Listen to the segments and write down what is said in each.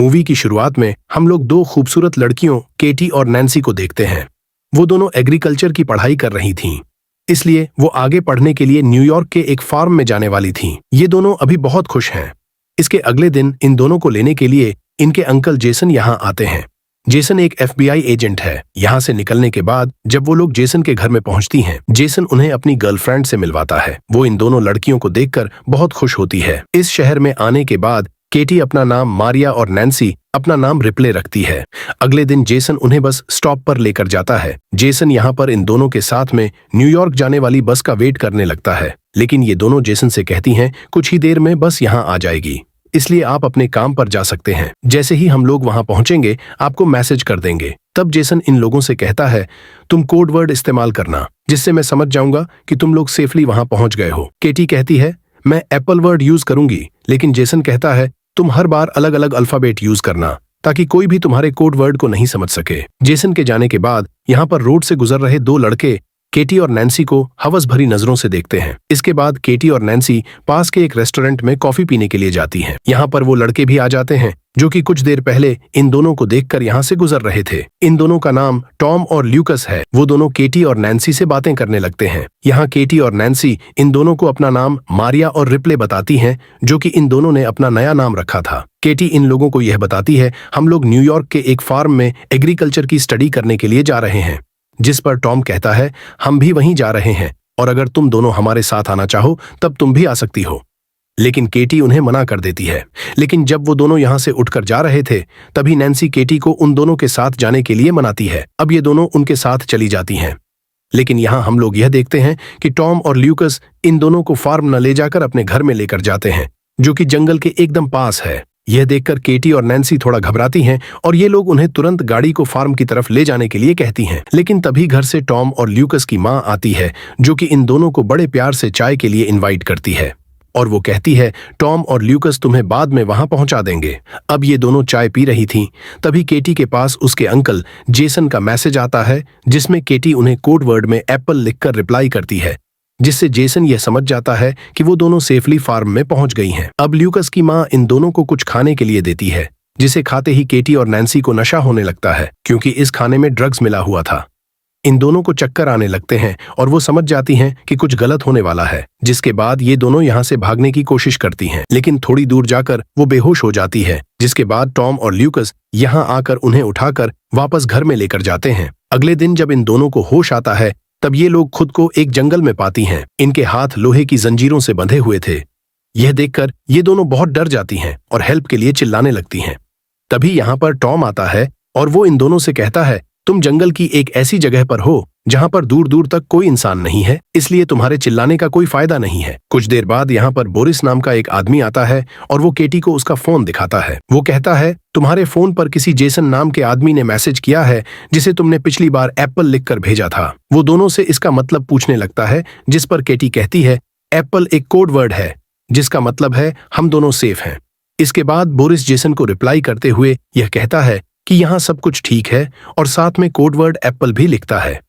Movie की शुरुआत में हम लोग दो खूबसूरत लड़कियों केटी और नैन्सी को देखते हैं। वो दोनों एग्रीकल्चर की पढ़ाई कर रही थीं, इसलिए वो आगे पढ़ने के लिए न्यूयॉर्क के एक फार्म में जाने वाली थीं। ये दोनों अभी बहुत खुश हैं। इसके अगले दिन इन दोनों को लेने के लिए इनके अंकल जेसन यहाँ आते हैं। जेसन एक FBI एजेंट है। यहाँ से निकलने के बाद जब वो लोग जेसन के घर में पहुंचती हैं, जेसन उन्हें अपनी गर्लफ्रेंड से मिलवाता है। वो इन दोनों लड़कियों को देखकर बहुत खुश होती है। इस शहर में आने के बाद केटी अपना नाम मारिया और नैन्सी अपना नाम रिप्ले रखती है। अगले दिन जेसन उन्हें बस स्टॉप पर लेकर जाता है। जेसन यहाँ पर इन दोनों के साथ में न्यूयॉर्क जाने वाली बस का वेट करने लगता है, लेकिन ये दोनों जेसन से कहती हैं कुछ ही देर में बस यहाँ आ जाएगी, इसलिए आप अपने काम पर जा सकते हैं। जैसे ही हम लोग वहां पहुंचेंगे आपको मैसेज कर देंगे। तब जेसन इन लोगों से कहता है तुम कोड वर्ड इस्तेमाल करना, जिससे मैं समझ जाऊंगा कि तुम लोग सेफली वहां पहुंच गए हो। केटी कहती है मैं एप्पल वर्ड यूज करूंगी, लेकिन जेसन कहता है तुम हर बार अलग अलग अल्फाबेट यूज करना ताकि कोई भी तुम्हारे कोड वर्ड को नहीं समझ सके। जेसन के जाने के बाद यहाँ पर रोड से गुजर रहे दो लड़के केटी और नैन्सी को हवस भरी नजरों से देखते हैं। इसके बाद केटी और नैन्सी पास के एक रेस्टोरेंट में कॉफी पीने के लिए जाती हैं। यहाँ पर वो लड़के भी आ जाते हैं जो कि कुछ देर पहले इन दोनों को देखकर यहाँ से गुजर रहे थे। इन दोनों का नाम टॉम और ल्यूकस है। वो दोनों केटी और नैन्सी से बातें करने लगते हैं। यहाँ केटी और नैन्सी इन दोनों को अपना नाम मारिया और रिप्ले बताती हैं, जो कि इन दोनों ने अपना नया नाम रखा था। केटी इन लोगों को यह बताती है हम लोग न्यूयॉर्क के एक फार्म में एग्रीकल्चर की स्टडी करने के लिए जा रहे हैं, जिस पर टॉम कहता है हम भी वहीं जा रहे हैं और अगर तुम दोनों हमारे साथ आना चाहो तब तुम भी आ सकती हो। लेकिन केटी उन्हें मना कर देती है। लेकिन जब वो दोनों यहाँ से उठकर जा रहे थे तभी नैन्सी केटी को उन दोनों के साथ जाने के लिए मनाती है। अब ये दोनों उनके साथ चली जाती हैं। लेकिन यहाँ हम लोग यह देखते हैं कि टॉम और ल्यूकस इन दोनों को फार्म न ले जाकर अपने घर में लेकर जाते हैं, जो कि जंगल के एकदम पास है। यह देखकर केटी और नैन्सी थोड़ा घबराती हैं और ये लोग उन्हें तुरंत गाड़ी को फार्म की तरफ ले जाने के लिए कहती हैं। लेकिन तभी घर से टॉम और ल्यूकस की माँ आती है, जो कि इन दोनों को बड़े प्यार से चाय के लिए इनवाइट करती है और वो कहती है टॉम और ल्यूकस तुम्हें बाद में वहां पहुंचा देंगे। अब ये दोनों चाय पी रही थीं, तभी केटी के पास उसके अंकल जेसन का मैसेज आता है, जिसमें केटी उन्हें कोड वर्ड में एप्पल लिखकर रिप्लाई करती है, जिससे जेसन यह समझ जाता है कि वो दोनों सेफली फार्म में पहुंच गई हैं। अब ल्यूकस की मां इन दोनों को कुछ खाने के लिए देती है, जिसे खाते ही केटी और नैन्सी को नशा होने लगता है, क्योंकि इस खाने में ड्रग्स मिला हुआ था। इन दोनों को चक्कर आने लगते हैं और वो समझ जाती हैं कि कुछ गलत होने वाला है, जिसके बाद ये दोनों यहाँ से भागने की कोशिश करती हैं। लेकिन थोड़ी दूर जाकर वो बेहोश हो जाती है, जिसके बाद टॉम और ल्यूकस यहाँ आकर उन्हें उठाकर वापस घर में लेकर जाते हैं। अगले दिन जब इन दोनों को होश आता है तब ये लोग खुद को एक जंगल में पाती हैं। इनके हाथ लोहे की जंजीरों से बंधे हुए थे। यह देखकर ये दोनों बहुत डर जाती हैं और हेल्प के लिए चिल्लाने लगती हैं। तभी यहाँ पर टॉम आता है और वो इन दोनों से कहता है तुम जंगल की एक ऐसी जगह पर हो जहां पर दूर दूर तक कोई इंसान नहीं है, इसलिए तुम्हारे चिल्लाने का कोई फायदा नहीं है। कुछ देर बाद यहाँ पर बोरिस नाम का एक आदमी आता है और वो केटी को उसका फोन दिखाता है। वो कहता है तुम्हारे फोन पर किसी जेसन नाम के आदमी ने मैसेज किया है, जिसे तुमने पिछली बार एप्पल लिखकर भेजा था। वो दोनों से इसका मतलब पूछने लगता है, जिस पर केटी कहती है एप्पल एक कोड वर्ड है, जिसका मतलब है हम दोनों सेफ हैं। इसके बाद बोरिस जेसन को रिप्लाई करते हुए यह कहता है कि यहाँ सब कुछ ठीक है और साथ में कोड वर्ड एप्पल भी लिखता है।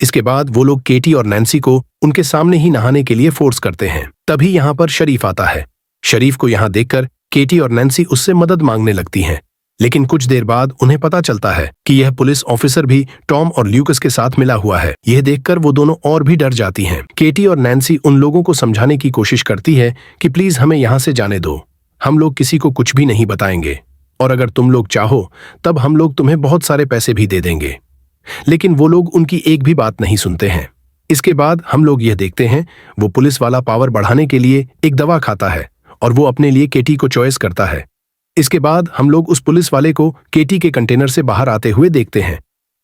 इसके बाद वो लोग केटी और नैन्सी को उनके सामने ही नहाने के लिए फोर्स करते हैं। तभी यहाँ पर शरीफ आता है। शरीफ को यहाँ देखकर केटी और नैन्सी उससे मदद मांगने लगती हैं, लेकिन कुछ देर बाद उन्हें पता चलता है कि यह पुलिस ऑफिसर भी टॉम और ल्यूकस के साथ मिला हुआ है। यह देखकर वो दोनों और भी डर जाती हैं। केटी और नैन्सी उन लोगों को समझाने की कोशिश करती है कि प्लीज हमें यहाँ से जाने दो, हम लोग किसी को कुछ भी नहीं बताएंगे और अगर तुम लोग चाहो तब हम लोग तुम्हें बहुत सारे पैसे भी दे देंगे। लेकिन वो लोग उनकी एक भी बात नहीं सुनते हैं। इसके बाद हम लोग यह देखते हैं वो पुलिस वाला पावर बढ़ाने के लिए एक दवा खाता है और वो अपने लिए केटी को चॉइस करता है। इसके बाद हम लोग उस पुलिस वाले को केटी के कंटेनर से बाहर आते हुए देखते हैं।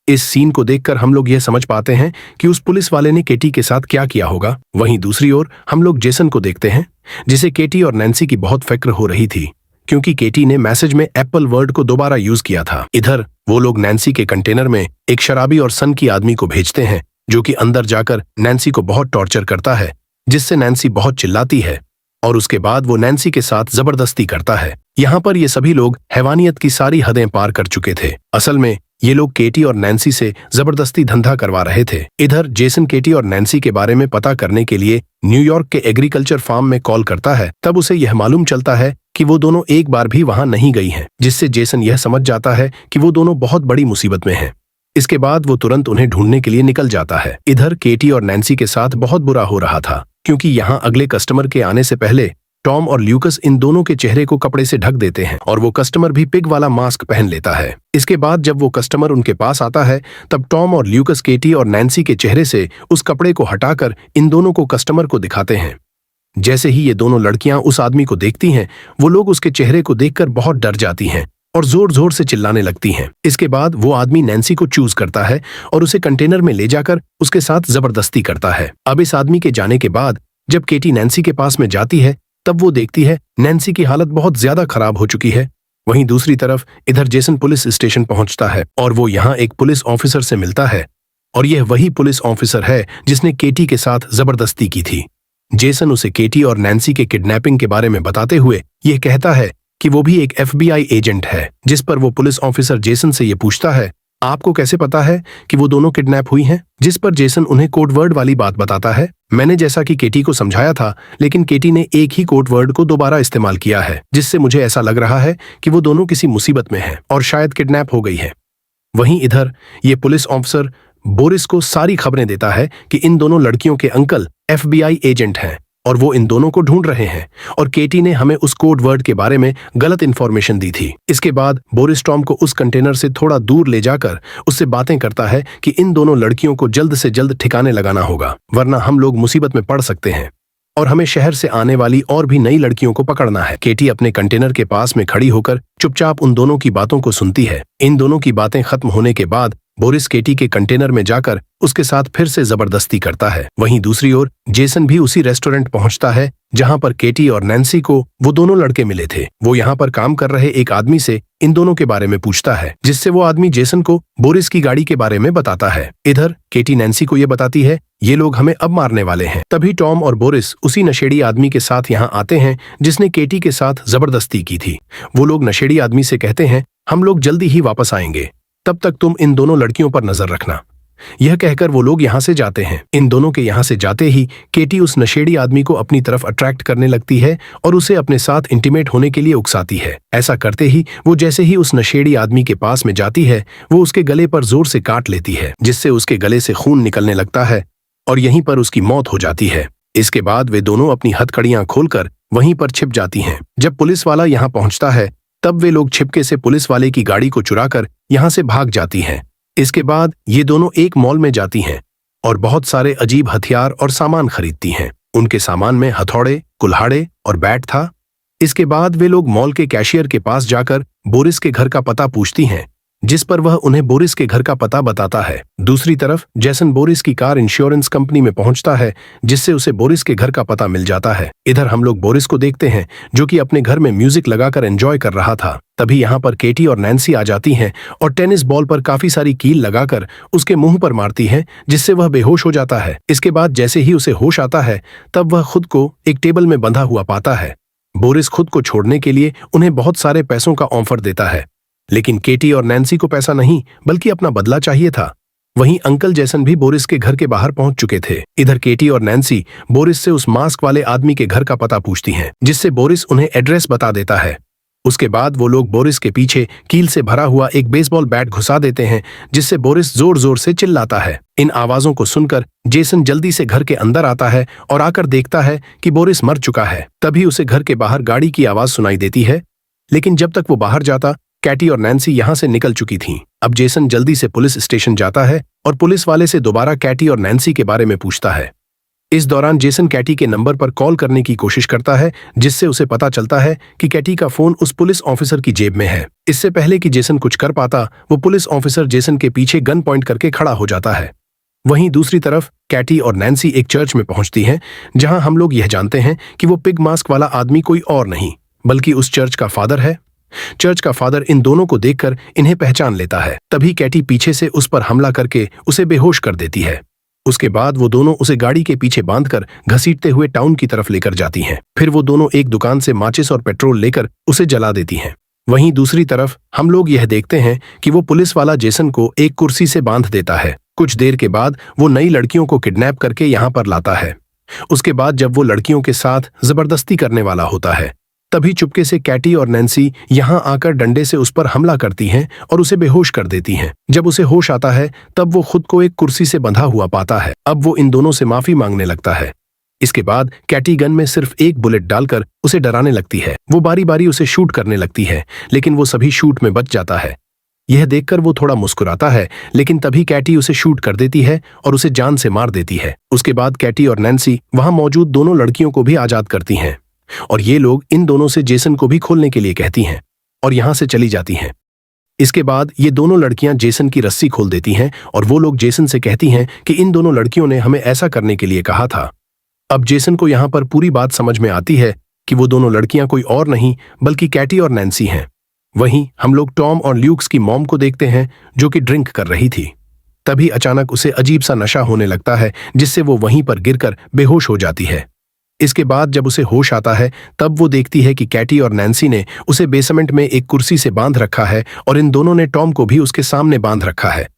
इस सीन को देखकर हम लोग यह समझ पाते हैं कि उस पुलिस वाले ने केटी के साथ क्या किया होगा। वहीं दूसरी ओर हम लोग जेसन को देखते हैं, जिसे केटी और नैन्सी की बहुत फिक्र हो रही थी, क्योंकि केटी ने मैसेज में एप्पल वर्ड को दोबारा यूज किया था। इधर वो लोग नैन्सी के कंटेनर में एक शराबी और सन की आदमी को भेजते हैं, जो कि अंदर जाकर नैन्सी को बहुत टॉर्चर करता है, जिससे नैन्सी बहुत चिल्लाती है और उसके बाद वो नैन्सी के साथ जबरदस्ती करता है। यहाँ पर ये सभी लोग हैवानियत की सारी हदें पार कर चुके थे। असल में ये लोग केटी और नैन्सी से जबरदस्ती धंधा करवा रहे थे। इधर जेसन केटी और नैन्सी के बारे में पता करने के लिए न्यूयॉर्क के एग्रीकल्चर फार्म में कॉल करता है। तब उसे यह मालूम चलता है कि कि वो दोनों एक बार भी वहां नहीं गई हैं, जिससे जेसन यह समझ जाता है कि वो दोनों बहुत बड़ी मुसीबत में हैं। इसके बाद वो तुरंत उन्हें ढूंढने के लिए निकल जाता है। इधर केटी और नैन्सी के साथ बहुत बुरा हो रहा था, क्योंकि यहाँ अगले कस्टमर के आने से पहले टॉम और ल्यूकस इन दोनों के चेहरे को कपड़े से ढक देते हैं और वो कस्टमर भी पिग वाला मास्क पहन लेता है। इसके बाद जब वो कस्टमर उनके पास आता है, तब टॉम और ल्यूकस केटी और नैन्सी के चेहरे से उस कपड़े को हटाकर इन दोनों को कस्टमर को दिखाते हैं। जैसे ही ये दोनों लड़कियां उस आदमी को देखती हैं, वो लोग उसके चेहरे को देखकर बहुत डर जाती हैं और जोर जोर से चिल्लाने लगती हैं। इसके बाद वो आदमी नैन्सी को चूज करता है और उसे कंटेनर में ले जाकर उसके साथ जबरदस्ती करता है। अब इस आदमी के जाने के बाद जब केटी नैन्सी के पास में जाती है, तब वो देखती है नैन्सी की हालत बहुत ज्यादा खराब हो चुकी है। वहीं दूसरी तरफ इधर जेसन पुलिस स्टेशन पहुंचता है और वो यहाँ एक पुलिस ऑफिसर से मिलता है, और यह वही पुलिस ऑफिसर है जिसने केटी के साथ जबरदस्ती की थी। जेसन उसे केटी और नैन्सी के किडनैपिंग के बारे में बताते हुए यह कहता है कि वो भी एक FBI एजेंट है, जिस पर वो पुलिस ऑफिसर जेसन से ये पूछता है, आपको कैसे पता है कि वो दोनों किडनैप हुई हैं? जिस पर जेसन उन्हें कोड वर्ड वाली बात बताता है, मैंने जैसा कि केटी को समझाया था, लेकिन केटी ने एक ही कोड वर्ड को दोबारा इस्तेमाल किया है, जिससे मुझे ऐसा लग रहा है कि वो दोनों किसी मुसीबत में हैं और शायद किडनैप हो गई है। वहीं इधर ये पुलिस ऑफिसर बोरिस को सारी खबरें देता है कि इन दोनों लड़कियों के अंकल FBI एजेंट हैं और वो इन दोनों को ढूंढ रहे हैं, और केटी ने हमें उस कोड वर्ड के बारे में गलत इन्फॉर्मेशन दी थी। इसके बाद बोरिस टॉम को उस कंटेनर से थोड़ा दूर ले जाकर उससे बातें करता है कि इन दोनों लड़कियों को जल्द से जल्द ठिकाने लगाना होगा, वरना हम लोग मुसीबत में पड़ सकते हैं और हमें शहर से आने वाली और भी नई लड़कियों को पकड़ना है। केटी अपने कंटेनर के पास में खड़ी होकर चुपचाप उन दोनों की बातों को सुनती है। इन दोनों की बातें खत्म होने के बाद बोरिस केटी के कंटेनर में जाकर उसके साथ फिर से जबरदस्ती करता है। वहीं दूसरी ओर जेसन भी उसी रेस्टोरेंट पहुंचता है जहां पर केटी और नैन्सी को वो दोनों लड़के मिले थे। वो यहां पर काम कर रहे एक आदमी से इन दोनों के बारे में पूछता है, जिससे वो आदमी जेसन को बोरिस की गाड़ी के बारे में बताता है। इधर केटी नैन्सी को ये बताती है, ये लोग हमें अब मारने वाले हैं। तभी टॉम और बोरिस उसी नशेड़ी आदमी के साथ यहाँ आते हैं जिसने केटी के साथ जबरदस्ती की थी। वो लोग नशेड़ी आदमी से कहते हैं, हम लोग जल्दी ही वापस आएंगे, तब तक तुम इन दोनों लड़कियों पर नजर रखना। यह कहकर वो लोग यहाँ से जाते हैं। इन दोनों के यहाँ से जाते ही केटी उस नशेड़ी आदमी को अपनी तरफ अट्रैक्ट करने लगती है और उसे अपने साथ इंटीमेट होने के लिए उकसाती है। ऐसा करते ही वो जैसे ही उस नशेड़ी आदमी के पास में जाती है, वो उसके गले पर जोर से काट लेती है, जिससे उसके गले से खून निकलने लगता है और यहीं पर उसकी मौत हो जाती है। इसके बाद वे दोनों अपनी हथकड़ियां खोलकर वहीं पर छिप जाती हैं। जब पुलिस वाला यहाँ पहुंचता है, तब वे लोग छिपके से पुलिस वाले की गाड़ी को चुराकर यहाँ से भाग जाती हैं। इसके बाद ये दोनों एक मॉल में जाती हैं और बहुत सारे अजीब हथियार और सामान खरीदती हैं। उनके सामान में हथौड़े, कुल्हाड़े और बैट था। इसके बाद वे लोग मॉल के कैशियर के पास जाकर बोरिस के घर का पता पूछती हैं, जिस पर वह उन्हें बोरिस के घर का पता बताता है। दूसरी तरफ जेसन बोरिस की कार इंश्योरेंस कंपनी में पहुंचता है, जिससे उसे बोरिस के घर का पता मिल जाता है। इधर हम लोग बोरिस को देखते हैं, जो कि अपने घर में म्यूजिक लगाकर एंजॉय कर रहा था। तभी यहाँ पर केटी और नैन्सी आ जाती हैं और टेनिस बॉल पर काफी सारी कील लगाकर उसके मुंह पर मारती हैं, जिससे वह बेहोश हो जाता है। इसके बाद जैसे ही उसे होश आता है, तब वह खुद को एक टेबल में बंधा हुआ पाता है। बोरिस खुद को छोड़ने के लिए उन्हें बहुत सारे पैसों का ऑफर देता है, लेकिन केटी और नैन्सी को पैसा नहीं बल्कि अपना बदला चाहिए था। वहीं अंकल जेसन भी बोरिस के घर के बाहर पहुंच चुके थे। इधर केटी और नैन्सी बोरिस से उस मास्क वाले आदमी के घर का पता पूछती हैं, जिससे बोरिस उन्हें एड्रेस बता देता है। उसके बाद वो लोग बोरिस के पीछे कील से भरा हुआ एक बेसबॉल बैट घुसा देते हैं, जिससे बोरिस जोर जोर से चिल्लाता है। इन आवाजों को सुनकर जेसन जल्दी से घर के अंदर आता है और आकर देखता है कि बोरिस मर चुका है। तभी उसे घर के बाहर गाड़ी की आवाज सुनाई देती है, लेकिन जब तक वो बाहर जाता, कैटी और नैन्सी यहाँ से निकल चुकी थीं। अब जेसन जल्दी से पुलिस स्टेशन जाता है और पुलिस वाले से दोबारा कैटी और नैन्सी के बारे में पूछता है। इस दौरान जेसन कैटी के नंबर पर कॉल करने की कोशिश करता है, जिससे उसे पता चलता है कि कैटी का फोन उस पुलिस ऑफिसर की जेब में है। इससे पहले कि जेसन कुछ कर पाता, वो पुलिस ऑफिसर जेसन के पीछे गन पॉइंट करके खड़ा हो जाता है। वहीं दूसरी तरफ कैटी और नैन्सी एक चर्च में पहुंचती हैं, जहां हम लोग यह जानते हैं कि वो पिग मास्क वाला आदमी कोई और नहीं बल्कि उस चर्च का फादर है। चर्च का फादर इन दोनों को देखकर इन्हें पहचान लेता है। तभी कैटी पीछे से उस पर हमला करके उसे बेहोश कर देती है। उसके बाद वो दोनों उसे गाड़ी के पीछे बांधकर घसीटते हुए टाउन की तरफ लेकर जाती हैं। फिर वो दोनों एक दुकान से माचिस और पेट्रोल लेकर उसे जला देती हैं। वहीं दूसरी तरफ हम लोग यह देखते हैं कि वो पुलिस वाला जेसन को एक कुर्सी से बांध देता है। कुछ देर के बाद वो नई लड़कियों को किडनैप करके यहाँ पर लाता है। उसके बाद जब वो लड़कियों के साथ जबरदस्ती करने वाला होता है, तभी चुपके से कैटी और नैन्सी यहाँ आकर डंडे से उस पर हमला करती हैं और उसे बेहोश कर देती हैं। जब उसे होश आता है तब वो खुद को एक कुर्सी से बंधा हुआ पाता है। अब वो इन दोनों से माफी मांगने लगता है। इसके बाद कैटी गन में सिर्फ एक बुलेट डालकर उसे डराने लगती है। वो बारी बारी उसे शूट करने लगती है, लेकिन वो सभी शूट में बच जाता है। यह देखकर वो थोड़ा मुस्कुराता है, लेकिन तभी कैटी उसे शूट कर देती है और उसे जान से मार देती है। उसके बाद कैटी और नैन्सी वहां मौजूद दोनों लड़कियों को भी आजाद करती हैं और ये लोग इन दोनों से जेसन को भी खोलने के लिए कहती हैं और यहां से चली जाती हैं। इसके बाद ये दोनों लड़कियां जेसन की रस्सी खोल देती हैं और वो लोग जेसन से कहती हैं कि इन दोनों लड़कियों ने हमें ऐसा करने के लिए कहा था। अब जेसन को यहां पर पूरी बात समझ में आती है कि वो दोनों लड़कियां कोई और नहीं बल्कि कैटी और नैन्सी हैं। वहीं हम लोग टॉम और ल्यूक्स की मॉम को देखते हैं जो कि ड्रिंक कर रही थी। तभी अचानक उसे अजीब सा नशा होने लगता है, जिससे वो वहीं पर गिरकर बेहोश हो जाती है। इसके बाद जब उसे होश आता है तब वो देखती है कि कैटी और नैन्सी ने उसे बेसमेंट में एक कुर्सी से बांध रखा है और इन दोनों ने टॉम को भी उसके सामने बांध रखा है।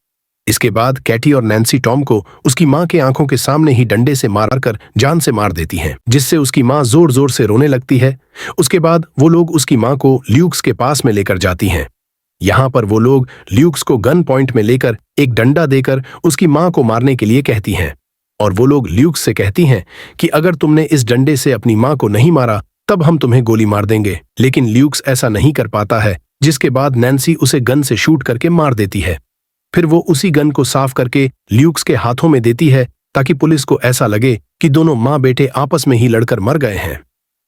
इसके बाद कैटी और नैन्सी टॉम को उसकी मां के आंखों के सामने ही डंडे से मारकर जान से मार देती हैं, जिससे उसकी मां जोर जोर से रोने लगती है। उसके बाद वो लोग उसकी मां को ल्यूक्स के पास में लेकर जाती हैं। यहाँ पर वो लोग ल्यूक्स को गन पॉइंट में लेकर एक डंडा देकर उसकी मां को मारने के लिए कहती हैं और वो लोग ल्यूक्स से कहती हैं कि अगर तुमने इस डंडे से अपनी मां को नहीं मारा तब हम तुम्हें गोली मार देंगे। लेकिन ल्यूक्स ऐसा नहीं कर पाता है, जिसके बाद नैन्सी उसे गन से शूट करके मार देती है। फिर वो उसी गन को साफ करके ल्यूक्स के हाथों में देती है ताकि पुलिस को ऐसा लगे कि दोनों माँ बेटे आपस में ही लड़कर मर गए हैं।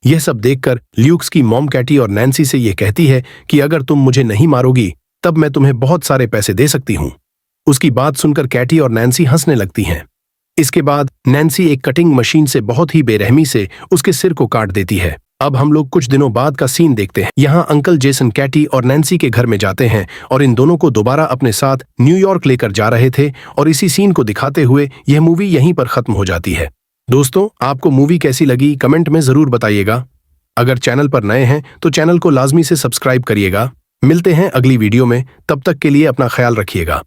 यह सब देखकर ल्यूक्स की मॉम कैटी और नैन्सी से यह कहती है कि अगर तुम मुझे नहीं मारोगी तब मैं तुम्हें बहुत सारे पैसे दे सकती हूँ। उसकी बात सुनकर कैटी और नैन्सी हंसने लगती हैं। इसके बाद नैन्सी एक कटिंग मशीन से बहुत ही बेरहमी से उसके सिर को काट देती है। अब हम लोग कुछ दिनों बाद का सीन देखते हैं। यहाँ अंकल जेसन कैटी और नैन्सी के घर में जाते हैं और इन दोनों को दोबारा अपने साथ न्यूयॉर्क लेकर जा रहे थे और इसी सीन को दिखाते हुए यह मूवी यहीं पर खत्म हो जाती है। दोस्तों, आपको मूवी कैसी लगी कमेंट में जरूर बताइएगा। अगर चैनल पर नए हैं तो चैनल को लाजमी से सब्सक्राइब करिएगा। मिलते हैं अगली वीडियो में, तब तक के लिए अपना ख्याल रखिएगा।